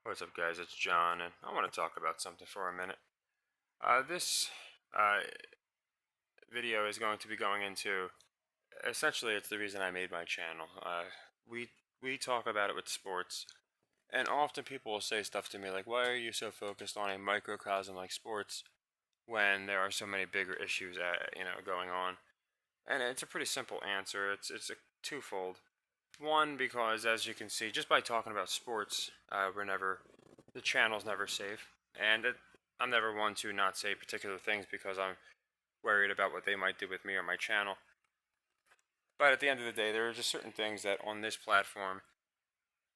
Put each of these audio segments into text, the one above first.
What's up, guys? It's John, and I want to talk about something for a minute. This uh, video is going to be going into essentially it's the reason I made my channel. We we talk about it with sports, and often people will say stuff to me like, "Why are you so focused on a microcosm like sports when there are so many bigger issues going on?" And it's a pretty simple answer. It's a twofold. One, because as you can see, just by talking about sports, the channel's never safe, and I'm never one to not say particular things because I'm worried about what they might do with me or my channel. But at the end of the day, there are just certain things that on this platform,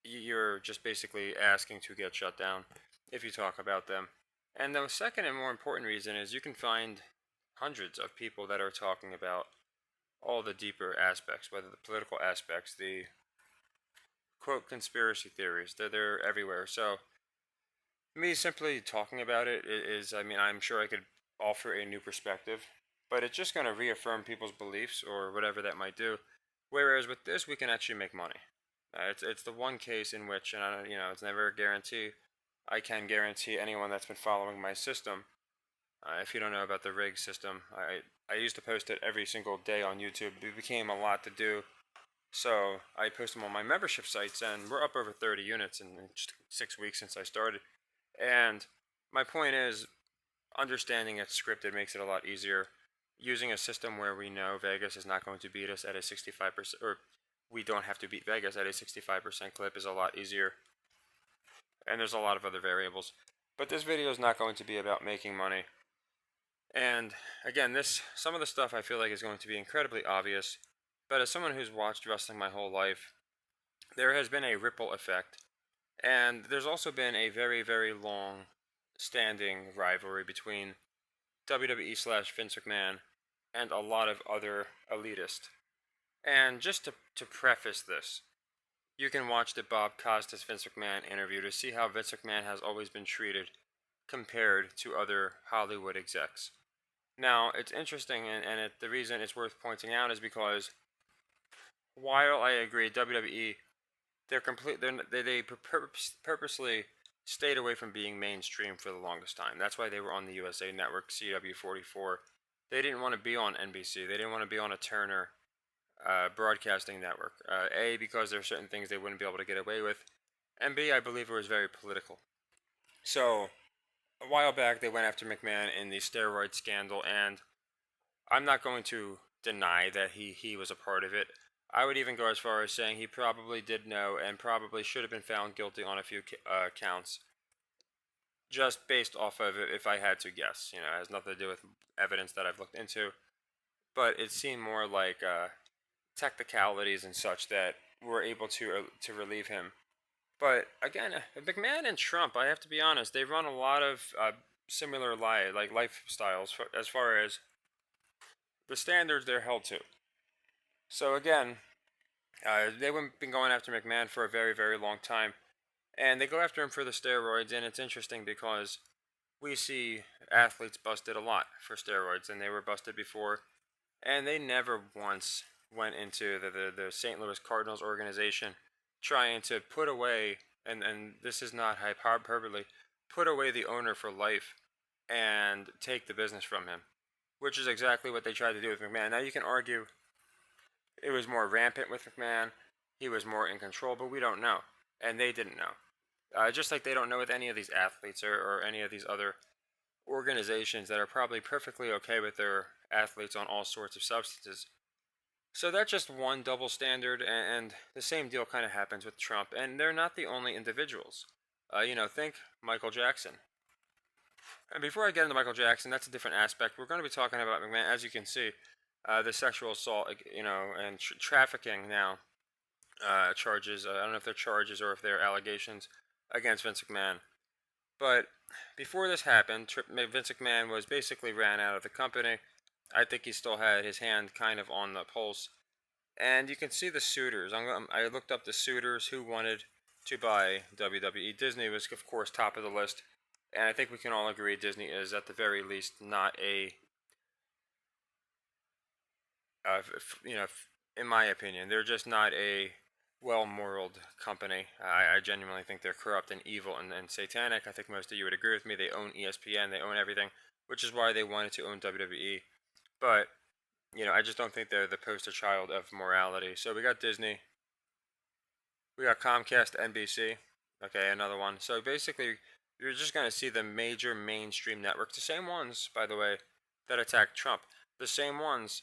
you're just basically asking to get shut down if you talk about them. And the second and more important reason is you can find hundreds of people that are talking about all the deeper aspects, whether the political aspects, the quote conspiracy theories, they're everywhere. So me simply talking about it is, I mean, I'm sure I could offer a new perspective, but it's just going to reaffirm people's beliefs or whatever that might do. Whereas with this, we can actually make money. It's the one case in which, and it's never a guarantee. I can guarantee anyone that's been following my system. If you don't know about the rig system, I used to post it every single day on YouTube. It became a lot to do, so I post them on my membership sites, and we're up over 30 units in just 6 weeks since I started. And my point is, understanding it's scripted makes it a lot easier. Using a system where we know Vegas is not going to beat us at a 65%, or we don't have to beat Vegas at a 65% clip, is a lot easier. And there's a lot of other variables. But this video is not going to be about making money. And again, some of the stuff I feel like is going to be incredibly obvious. But as someone who's watched wrestling my whole life, there has been a ripple effect. And there's also been a very, very long standing rivalry between WWE / Vince McMahon and a lot of other elitists. And just to preface this, you can watch the Bob Costas Vince McMahon interview to see how Vince McMahon has always been treated compared to other Hollywood execs. Now, it's interesting, and the reason it's worth pointing out is because while I agree WWE they purposely stayed away from being mainstream for the longest time. That's why they were on the USA Network, CW44. They didn't want to be on NBC. They didn't want to be on a Turner broadcasting network. A, because there are certain things they wouldn't be able to get away with, and B, I believe it was very political. So, a while back, they went after McMahon in the steroid scandal, and I'm not going to deny that he was a part of it. I would even go as far as saying he probably did know and probably should have been found guilty on a few counts, just based off of it, if I had to guess. It has nothing to do with evidence that I've looked into, but it seemed more like technicalities and such that were able to relieve him. But again, McMahon and Trump, I have to be honest, they run a lot of similar lifestyles as far as the standards they're held to. So again, they've been going after McMahon for a very, very long time, and they go after him for the steroids. And it's interesting because we see athletes busted a lot for steroids, and they were busted before, and they never once went into the St. Louis Cardinals organization trying to put away, and this is not hyperbole, put away the owner for life and take the business from him, which is exactly what they tried to do with McMahon. Now you can argue it was more rampant with McMahon, he was more in control, but we don't know, and they didn't know. Just like they don't know with any of these athletes or any of these other organizations that are probably perfectly okay with their athletes on all sorts of substances. So that's just one double standard, and the same deal kind of happens with Trump, and they're not the only individuals. Think Michael Jackson. And before I get into Michael Jackson, that's a different aspect. We're going to be talking about McMahon, as you can see, the sexual assault, and trafficking now charges. I don't know if they're charges or if they're allegations against Vince McMahon. But before this happened, Vince McMahon was basically ran out of the company. I think he still had his hand kind of on the pulse. And you can see the suitors. I looked up the suitors who wanted to buy WWE. Disney was, of course, top of the list. And I think we can all agree Disney is, at the very least, not in my opinion, they're just not well-moraled company. I genuinely think they're corrupt and evil and satanic. I think most of you would agree with me. They own ESPN, they own everything, which is why they wanted to own WWE. But, I just don't think they're the poster child of morality. So we got Disney, we got Comcast, NBC. Okay, another one. So basically, you're just going to see the major mainstream networks, the same ones, by the way, that attacked Trump. The same ones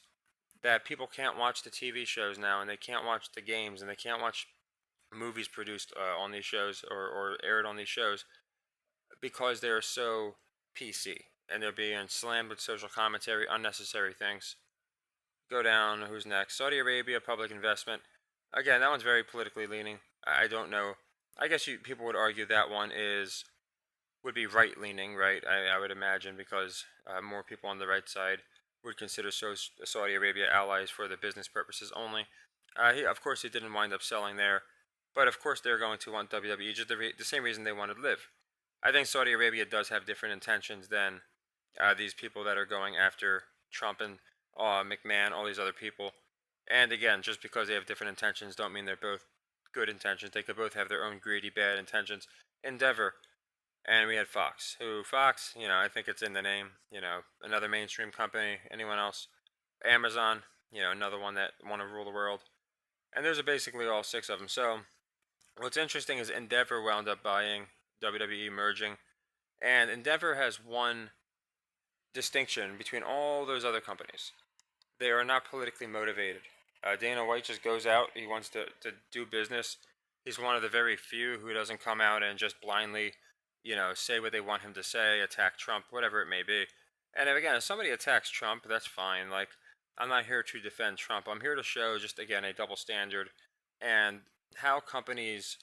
that people can't watch the TV shows now, and they can't watch the games, and they can't watch movies produced on these shows or aired on these shows because they're so PC and they're being slammed with social commentary, unnecessary things. Go down. Who's next? Saudi Arabia, public investment. Again, that one's very politically leaning. I don't know. I guess people would argue that one would be right leaning, right? I would imagine because more people on the right side would consider Saudi Arabia allies for the business purposes only. Of course, he didn't wind up selling there, but of course they're going to want WWE just the same reason they wanted Live. I think Saudi Arabia does have different intentions than these people that are going after Trump and McMahon, all these other people. And again, just because they have different intentions, don't mean they're both good intentions. They could both have their own greedy, bad intentions. Endeavor, and we had Fox. Fox, I think it's in the name. Another mainstream company. Anyone else? Amazon, another one that want to rule the world. And there's basically all six of them. So what's interesting is Endeavor wound up buying WWE, merging, and Endeavor has one distinction between all those other companies. They are not politically motivated. Dana White just goes out. He wants to do business. He's one of the very few who doesn't come out and just blindly, say what they want him to say, attack Trump, whatever it may be. And again, if somebody attacks Trump, that's fine. Like, I'm not here to defend Trump. I'm here to show just, again, a double standard and how companies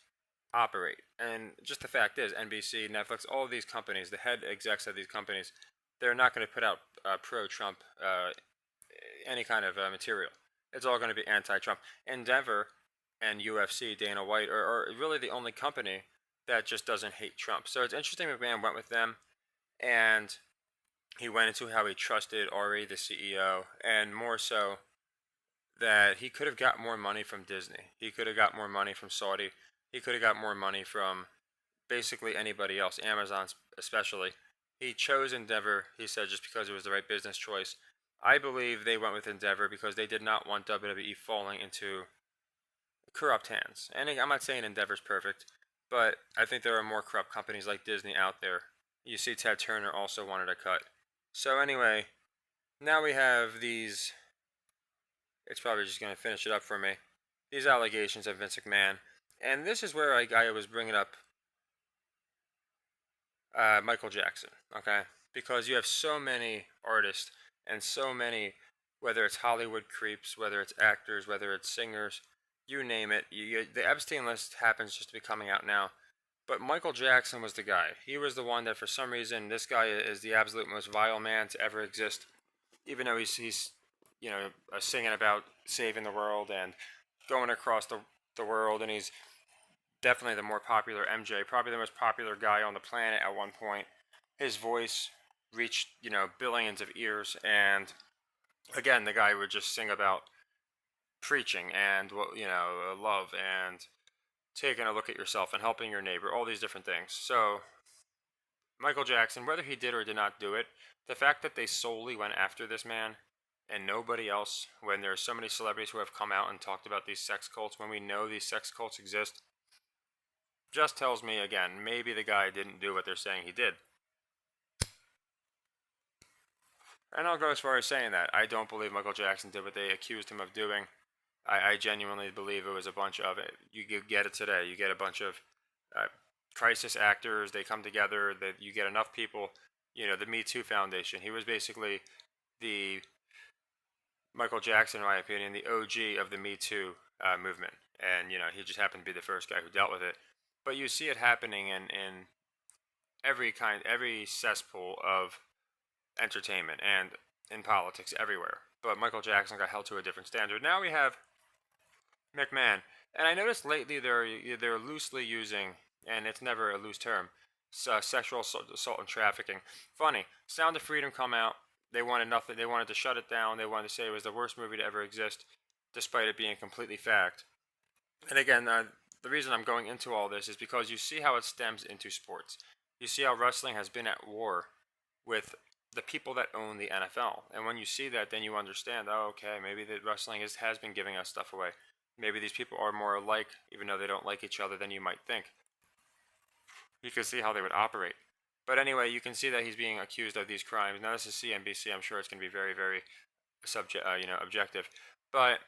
operate. And just the fact is, NBC, Netflix, all of these companies, the head execs of these companies, they're not going to put out pro-Trump any kind of material. It's all going to be anti-Trump. Endeavor and UFC, Dana White, are really the only company that just doesn't hate Trump. So it's interesting McMahon went with them, and he went into how he trusted Ari, the CEO, and more so that he could have got more money from Disney. He could have got more money from Saudi. He could have got more money from basically anybody else, Amazon especially. He chose Endeavor, he said, just because it was the right business choice. I believe they went with Endeavor because they did not want WWE falling into corrupt hands. And I'm not saying Endeavor's perfect, but I think there are more corrupt companies like Disney out there. You see, Ted Turner also wanted a cut. So anyway, now we have these. It's probably just going to finish it up for me. These allegations of Vince McMahon. And this is where I was bringing up Michael Jackson, okay? Because you have so many artists and so many, whether it's Hollywood creeps, whether it's actors, whether it's singers, you name it. The Epstein list happens just to be coming out now. But Michael Jackson was the guy. He was the one that, for some reason, this guy is the absolute most vile man to ever exist. Even though he's singing about saving the world and going across the world, and he's definitely the more popular MJ, probably the most popular guy on the planet at one point. His voice reached, billions of ears, and again, the guy would just sing about preaching and, love and taking a look at yourself and helping your neighbor, all these different things. So, Michael Jackson, whether he did or did not do it, the fact that they solely went after this man and nobody else, when there are so many celebrities who have come out and talked about these sex cults, when we know these sex cults exist, just tells me again, maybe the guy didn't do what they're saying he did. And I'll go as far as saying that. I don't believe Michael Jackson did what they accused him of doing. I genuinely believe it was a bunch of it. You get it today. You get a bunch of crisis actors. They come together. That you get enough people. The Me Too Foundation. He was basically the Michael Jackson, in my opinion, the OG of the Me Too movement. And he just happened to be the first guy who dealt with it. But you see it happening in every cesspool of entertainment and in politics everywhere. But Michael Jackson got held to a different standard. Now we have McMahon, and I noticed lately they're loosely using, and it's never a loose term, sexual assault and trafficking. Funny, Sound of Freedom come out. They wanted nothing. They wanted to shut it down. They wanted to say it was the worst movie to ever exist, despite it being completely fact. And again, the reason I'm going into all this is because you see how it stems into sports. You see how wrestling has been at war with the people that own the NFL. And when you see that, then you understand, oh, okay, maybe the wrestling has been giving us stuff away. Maybe these people are more alike, even though they don't like each other, than you might think. You can see how they would operate. But anyway, you can see that he's being accused of these crimes. Now, this is CNBC. I'm sure it's going to be very, very objective. But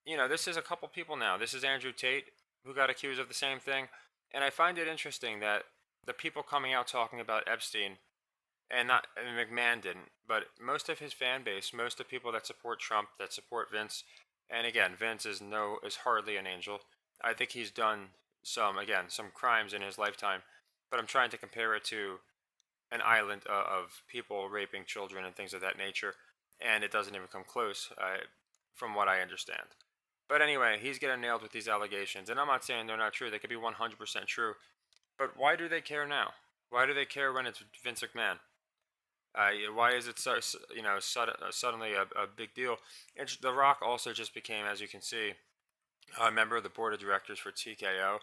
this is a couple people now. This is Andrew Tate, who got accused of the same thing. And I find it interesting that the people coming out talking about Epstein, and not and McMahon didn't, but most of his fan base, most of the people that support Trump, that support Vince, and again, Vince is hardly an angel. I think he's done some crimes in his lifetime, but I'm trying to compare it to an island of people raping children and things of that nature, and it doesn't even come close, from what I understand. But anyway, he's getting nailed with these allegations, and I'm not saying they're not true. They could be 100% true. But why do they care now? Why do they care when it's Vince McMahon? Why is it suddenly a big deal? And The Rock also just became, as you can see, a member of the board of directors for TKO.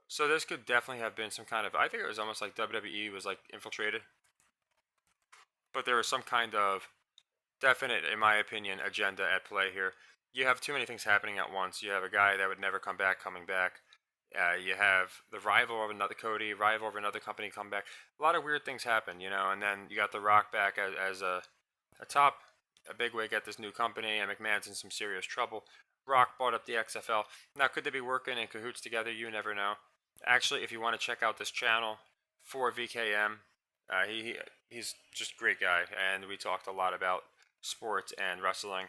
So this could definitely have been some kind of, I think it was almost like WWE was like infiltrated, but there was some kind of definite, in my opinion, agenda at play here. You have too many things happening at once. You have a guy that would never come back coming back. You have the rival of another Cody, rival of another company come back. A lot of weird things happen, and then you got The Rock back as a big wig at this new company, and McMahon's in some serious trouble. Rock bought up the XFL. Now, could they be working in cahoots together? You never know. Actually, if you want to check out this channel for VKM, he's just a great guy, and we talked a lot about sports and wrestling.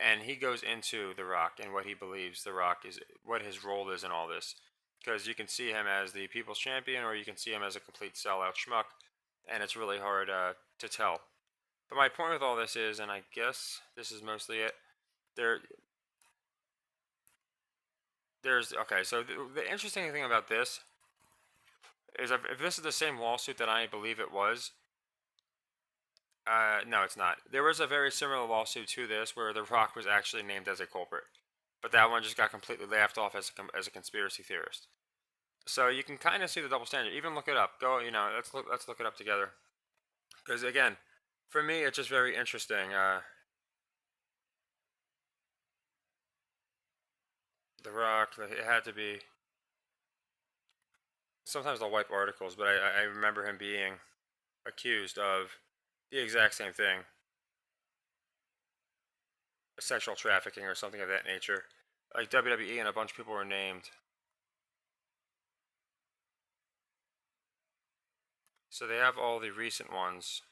And he goes into The Rock and what he believes The Rock is, what his role is in all this. Because you can see him as the people's champion, or you can see him as a complete sellout schmuck, and it's really hard to tell. But my point with all this is, and I guess this is mostly it. There, there's okay. So the interesting thing about this is, if this is the same lawsuit that I believe it was, no, it's not. There was a very similar lawsuit to this where The Rock was actually named as a culprit, but that one just got completely laughed off as a conspiracy theorist. So you can kind of see the double standard. Even look it up. Go, let's look it up together. Because again, for me, it's just very interesting. The Rock, it had to be. Sometimes I'll wipe articles, but I remember him being accused of the exact same thing, sexual trafficking or something of that nature. Like WWE and a bunch of people were named. So they have all the recent ones.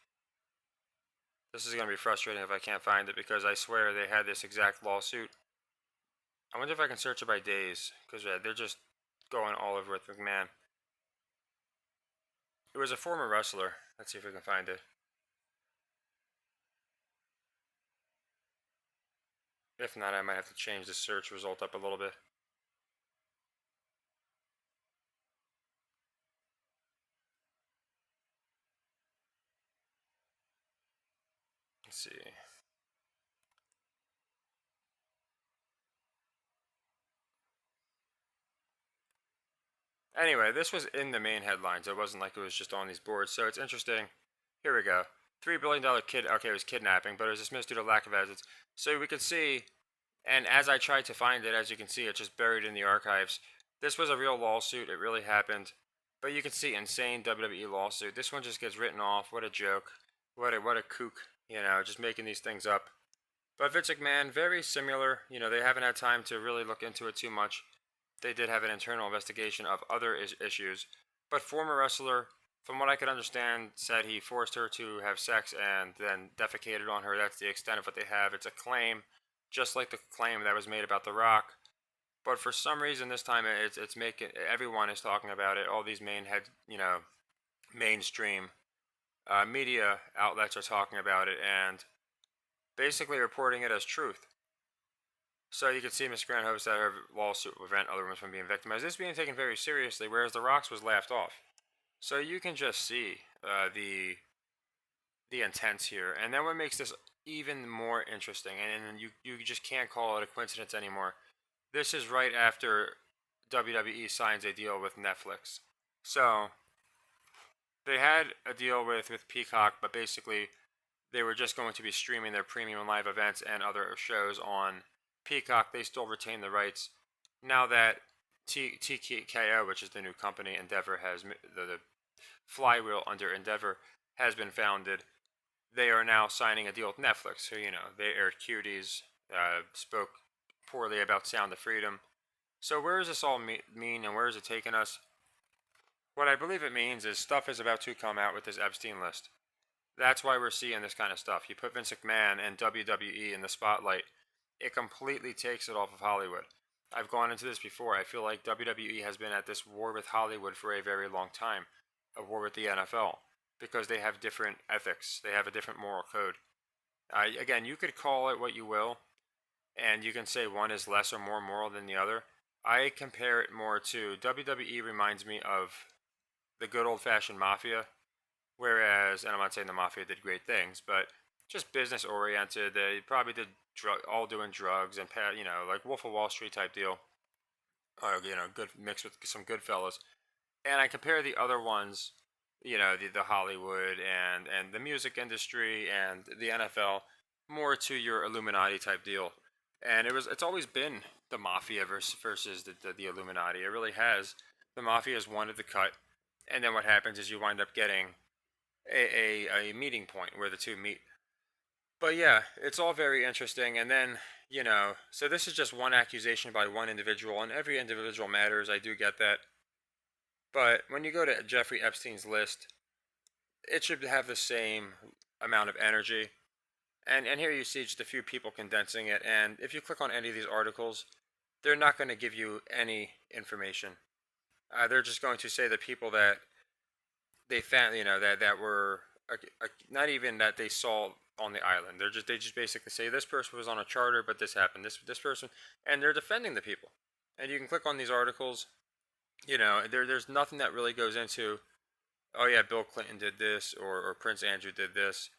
This is going to be frustrating if I can't find it, because I swear they had this exact lawsuit. I wonder if I can search it by days, because they're just going all over with McMahon. It was a former wrestler. Let's see if we can find it. If not, I might have to change the search result up a little bit. Let's see. Anyway, this was in the main headlines. It wasn't like it was just on these boards. So it's interesting. Here we go. $3 billion kid. Okay, it was kidnapping, but it was dismissed due to lack of evidence. So we could see, and as I tried to find it, as you can see, it's just buried in the archives. This was a real lawsuit. It really happened. But you can see, insane WWE lawsuit. This one just gets written off. What a joke. What a kook. Just making these things up. But Vince McMahon, very similar. They haven't had time to really look into it too much. They did have an internal investigation of other issues. But former wrestler, from what I could understand, said he forced her to have sex and then defecated on her. That's the extent of what they have. It's a claim, just like the claim that was made about The Rock. But for some reason, this time it's making, everyone is talking about it. All these mainstream media outlets are talking about it and basically reporting it as truth. So you can see Miss Grant hopes that her lawsuit will prevent other women from being victimized. This is being taken very seriously, whereas The Rock's was laughed off. So you can just see the intents here, and then what makes this even more interesting, and you just can't call it a coincidence anymore. This is right after WWE signs a deal with Netflix. So they had a deal with Peacock, but basically they were just going to be streaming their premium live events and other shows on Peacock. They still retain the rights. Now that TKO, which is the new company, Endeavor has the flywheel under Endeavor has been founded. They are now signing a deal with Netflix. So they aired Cuties, spoke poorly about Sound of Freedom. So where does this all mean, and where is it taking us? What I believe it means is stuff is about to come out with this Epstein list. That's why we're seeing this kind of stuff. You put Vince McMahon and WWE in the spotlight, it completely takes it off of Hollywood. I've gone into this before. I feel like WWE has been at this war with Hollywood for a very long time, a war with the NFL, because they have different ethics. They have a different moral code. Again, you could call it what you will, and you can say one is less or more moral than the other. I compare it more to WWE reminds me of the good old fashioned mafia. Whereas, and I'm not saying the mafia did great things, but just business oriented. They probably did all doing drugs and like Wolf of Wall Street type deal. Good mixed with some good fellas. And I compare the other ones, the Hollywood and the music industry and the NFL more to your Illuminati type deal. And it's always been the mafia versus the Illuminati. It really has. The mafia has wanted the cut, and then what happens is you wind up getting a meeting point where the two meet. But yeah, it's all very interesting. And then, so this is just one accusation by one individual, and every individual matters. I do get that. But when you go to Jeffrey Epstein's list, it should have the same amount of energy. And here you see just a few people condensing it. And if you click on any of these articles, they're not going to give you any information. They're just going to say the people that they found, that were not even that they saw on the island. They just basically say this person was on a charter, but this happened. This person, and they're defending the people. And you can click on these articles. There's nothing that really goes into, oh yeah, Bill Clinton did this or Prince Andrew did this.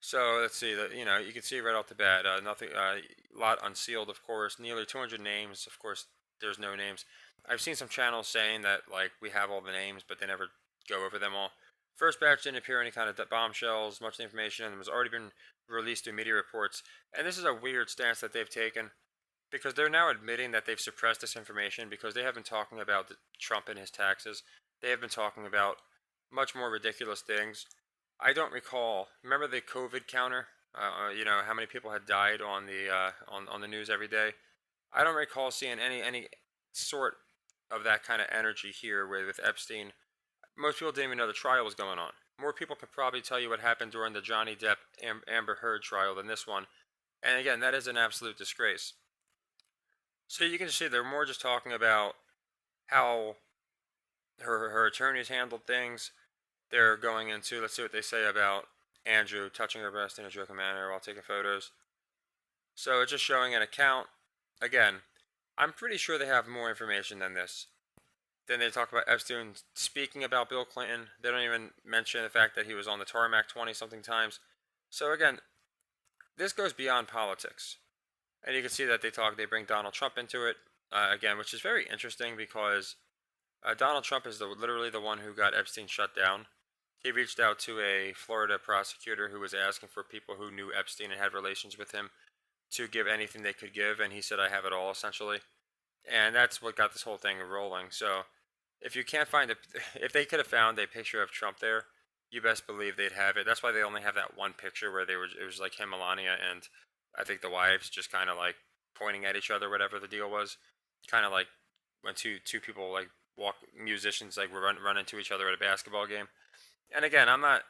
So let's see that you can see right off the bat, nothing, a lot unsealed, of course. Nearly 200 names, of course. There's no names. I've seen some channels saying that like we have all the names, but they never go over them all. First batch didn't appear any kind of bombshells, much information, and was already been released through media reports. And this is a weird stance that they've taken because they're now admitting that they've suppressed this information because they have been talking about Trump and his taxes. They have been talking about much more ridiculous things. I don't recall. Remember the COVID counter? How many people had died on the on the news every day. I don't recall seeing any sort of that kind of energy here with Epstein. Most people didn't even know the trial was going on. More people could probably tell you what happened during the Johnny Depp Amber Heard trial than this one. And again, that is an absolute disgrace. So you can see they're more just talking about how her attorneys handled things. They're going into, let's see what they say about Andrew touching her breast in a joking manner while taking photos. So it's just showing an account. Again, I'm pretty sure they have more information than this. Then they talk about Epstein speaking about Bill Clinton. They don't even mention the fact that he was on the tarmac 20 something times. So again, this goes beyond politics. And you can see that they bring Donald Trump into it, again, which is very interesting because Donald Trump is literally the one who got Epstein shut down. He reached out to a Florida prosecutor who was asking for people who knew Epstein and had relations with him to give anything they could give, and he said, I have it all, essentially. And that's what got this whole thing rolling. So if you can't find if they could have found a picture of Trump there, you best believe they'd have it. That's why they only have that one picture where it was like him, Melania, and I think the wives just kind of like pointing at each other, whatever the deal was. Kind of like when two people like musicians like run into each other at a basketball game. And again, I'm not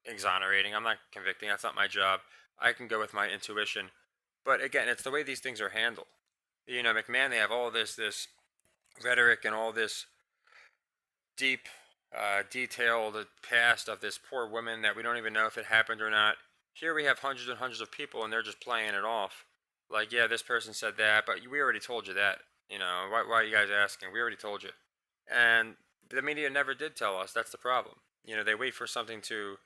exonerating, I'm not convicting, that's not my job. I can go with my intuition. But again, it's the way these things are handled. McMahon, they have all this rhetoric and all this deep, detailed past of this poor woman that we don't even know if it happened or not. Here we have hundreds and hundreds of people, and they're just playing it off. Like, yeah, this person said that, but we already told you that. Why are you guys asking? We already told you. And the media never did tell us. That's the problem. They wait for something to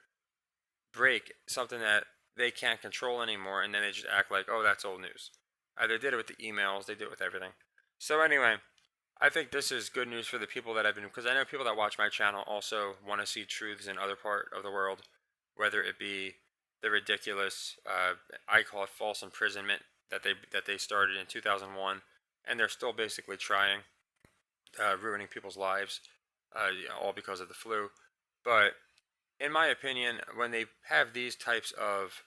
break, something that they can't control anymore, and then they just act like, oh, that's old news. They did it with the emails, they did it with everything. So anyway, I think this is good news for the people that I've been, because I know people that watch my channel also want to see truths in other part of the world, whether it be the ridiculous, I call it false imprisonment that they started in 2001, and they're still basically trying, ruining people's lives, all because of the flu. But in my opinion, when they have these types of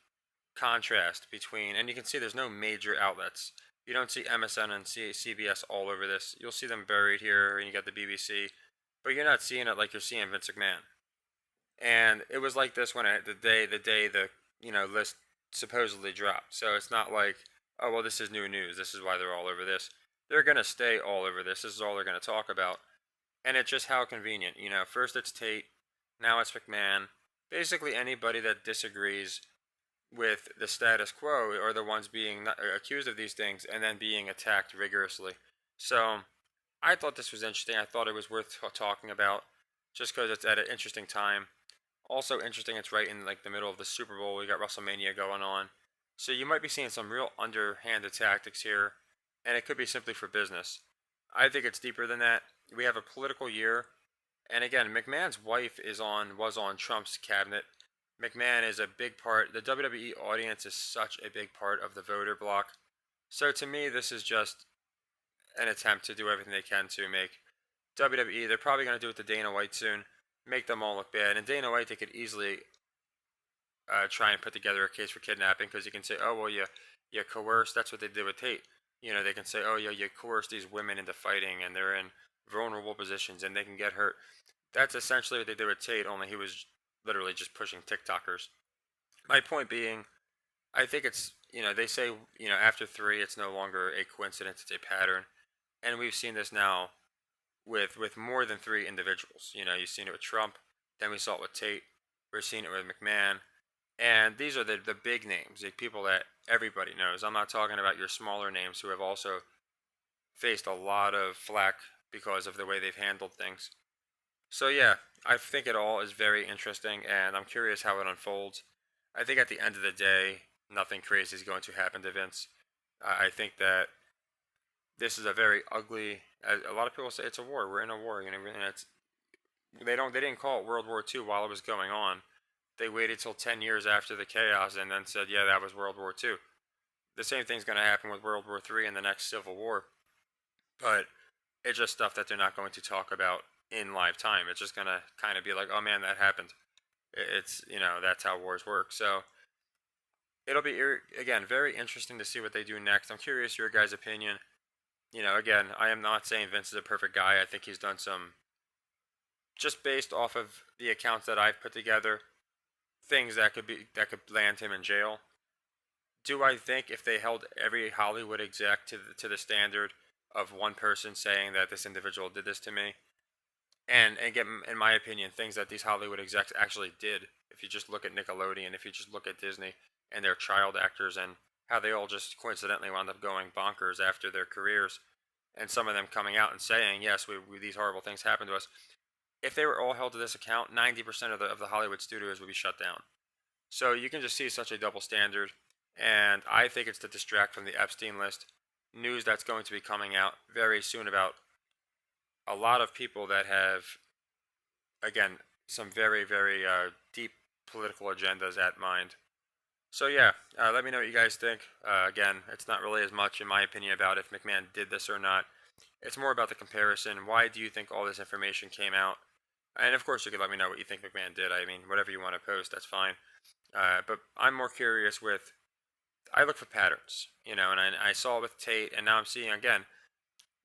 contrast between, and you can see there's no major outlets. You don't see MSN and CBS all over this. You'll see them buried here, and you got the BBC, but you're not seeing it like you're seeing Vince McMahon. And it was like this when the day the list supposedly dropped. So it's not like, oh well, this is new news. This is why they're all over this. They're gonna stay all over this. This is all they're gonna talk about, and it's just how convenient. First it's Tate, now it's McMahon. Basically, anybody that disagrees with the status quo are the ones being accused of these things and then being attacked rigorously. So I thought this was interesting. I thought it was worth talking about just because it's at an interesting time. Also interesting, it's right in like the middle of the Super Bowl. We got WrestleMania going on. So you might be seeing some real underhanded tactics here, and it could be simply for business. I think it's deeper than that. We have a political year, and again, McMahon's wife was on Trump's cabinet. McMahon is a big part. The WWE audience is such a big part of the voter bloc. So to me, this is just an attempt to do everything they can to make WWE. They're probably going to do it to Dana White soon, make them all look bad. And Dana White, they could easily try and put together a case for kidnapping because you can say, oh well, you coerced. That's what they did with Tate. They can say, oh yeah, you coerced these women into fighting, and they're in vulnerable positions, and they can get hurt. That's essentially what they did with Tate. Only he was literally just pushing TikTokers. My point being, I think they say, after three, it's no longer a coincidence, it's a pattern. And we've seen this now with more than three individuals. You've seen it with Trump, then we saw it with Tate, we're seeing it with McMahon. And these are the big names, the people that everybody knows. I'm not talking about your smaller names who have also faced a lot of flack because of the way they've handled things. So yeah, I think it all is very interesting, and I'm curious how it unfolds. I think at the end of the day, nothing crazy is going to happen to Vince. I think that this is a very ugly. A lot of people say it's a war. We're in a war, and they didn't call it World War II while it was going on. They waited till 10 years after the chaos and then said, yeah, that was World War II. The same thing's going to happen with World War III and the next Civil War, but it's just stuff that they're not going to talk about in live time. It's just going to kind of be like, oh man, that happened. It's, that's how wars work. So it'll be, again, very interesting to see what they do next. I'm curious your guys' opinion. Again, I am not saying Vince is a perfect guy. I think he's done some, just based off of the accounts that I've put together, things that could land him in jail. Do I think if they held every Hollywood exec to the standard of one person saying that this individual did this to me, and again, in my opinion, things that these Hollywood execs actually did. If you just look at Nickelodeon, if you just look at Disney and their child actors and how they all just coincidentally wound up going bonkers after their careers, and some of them coming out and saying, yes, these horrible things happened to us. If they were all held to this account, 90% of the Hollywood studios would be shut down. So you can just see such a double standard, and I think it's to distract from the Epstein list. News that's going to be coming out very soon about a lot of people that have, again, some very, very deep political agendas at mind. So yeah, let me know what you guys think. Again, it's not really as much, in my opinion, about if McMahon did this or not. It's more about the comparison. Why do you think all this information came out? And of course, you could let me know what you think McMahon did. I mean, whatever you want to post, that's fine. But I'm more curious with. I look for patterns, and I saw it with Tate, and now I'm seeing again.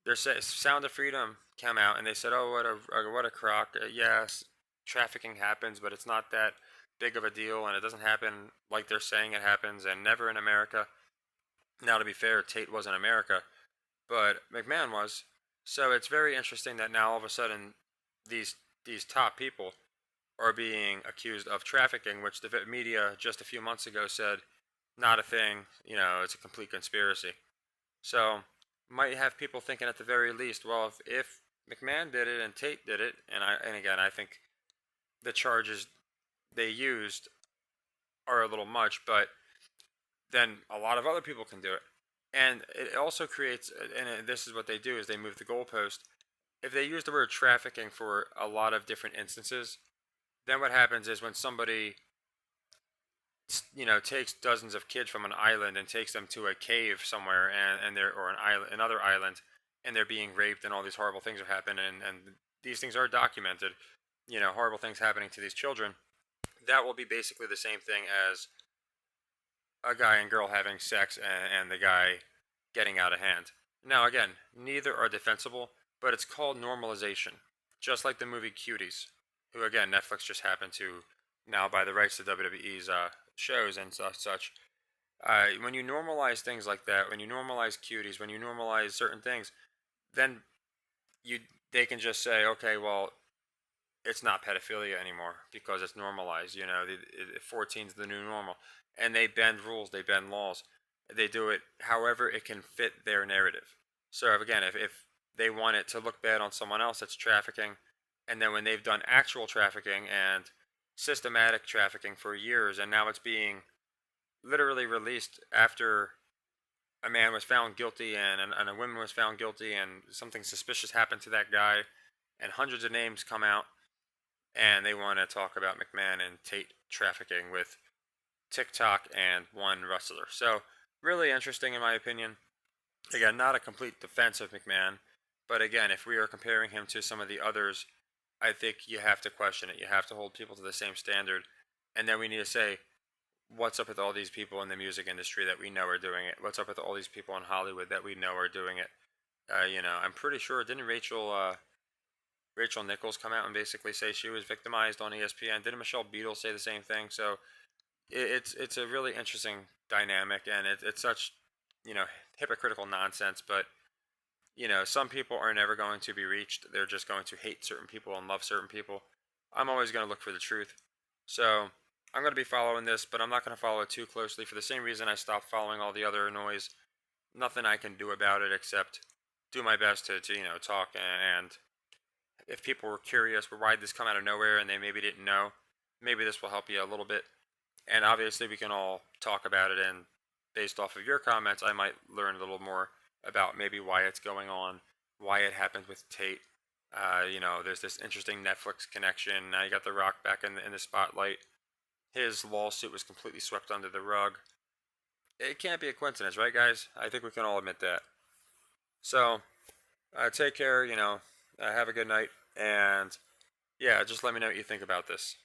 Their Sound of Freedom came out, and they said, "Oh, what a crock! Yes, trafficking happens, but it's not that big of a deal, and it doesn't happen like they're saying it happens, and never in America." Now, to be fair, Tate was in America, but McMahon was. So it's very interesting that now all of a sudden these these top people are being accused of trafficking, which the media just a few months ago said not a thing. It's a complete conspiracy. So might have people thinking at the very least, well, if McMahon did it and Tate did it, and again, I think the charges they used are a little much, but then a lot of other people can do it. And it also creates, and this is what they do, is they move the goalpost. if they use the word trafficking for a lot of different instances, then what happens is when somebody takes dozens of kids from an island and takes them to a cave somewhere, and they're or an island another island, and they're being raped, and all these horrible things are happening, and these things are documented, horrible things happening to these children. That will be basically the same thing as a guy and girl having sex, and the guy getting out of hand. Now, again, neither are defensible, but it's called normalization. Just like the movie Cuties, who, again, Netflix just happened to now buy the rights to WWE's shows and such. When you normalize things like that, when you normalize cuties, when you normalize certain things, then you they can just say, okay, well, it's not pedophilia anymore because it's normalized. 14 is the new normal, and they bend rules, they bend laws, they do it however it can fit their narrative. So again, if they want it to look bad on someone else, that's trafficking, and then when they've done actual trafficking and systematic trafficking for years, and now it's being literally released after a man was found guilty, and a woman was found guilty, and something suspicious happened to that guy, and hundreds of names come out, and they want to talk about McMahon and Tate trafficking with TikTok and one wrestler. So, really interesting in my opinion. Again, not a complete defense of McMahon, but again, if we are comparing him to some of the others, I think you have to question it. You have to hold people to the same standard. And then we need to say, what's up with all these people in the music industry that we know are doing it? What's up with all these people in Hollywood that we know are doing it? I'm pretty sure, didn't Rachel Nichols come out and basically say she was victimized on ESPN? Didn't Michelle Beadle say the same thing? So it's a really interesting dynamic, and it's such you know hypocritical nonsense. But some people are never going to be reached. They're just going to hate certain people and love certain people. I'm always going to look for the truth. So I'm going to be following this, but I'm not going to follow it too closely for the same reason I stopped following all the other noise. Nothing I can do about it except do my best to talk, and if people were curious, well, why did this come out of nowhere, and they maybe didn't know, maybe this will help you a little bit. And obviously, we can all talk about it, and based off of your comments, I might learn a little more about maybe why it's going on, why it happened with Tate. There's this interesting Netflix connection. Now you got The Rock back in the spotlight. His lawsuit was completely swept under the rug. It can't be a coincidence, right, guys? I think we can all admit that. So, take care. Have a good night, and yeah, just let me know what you think about this.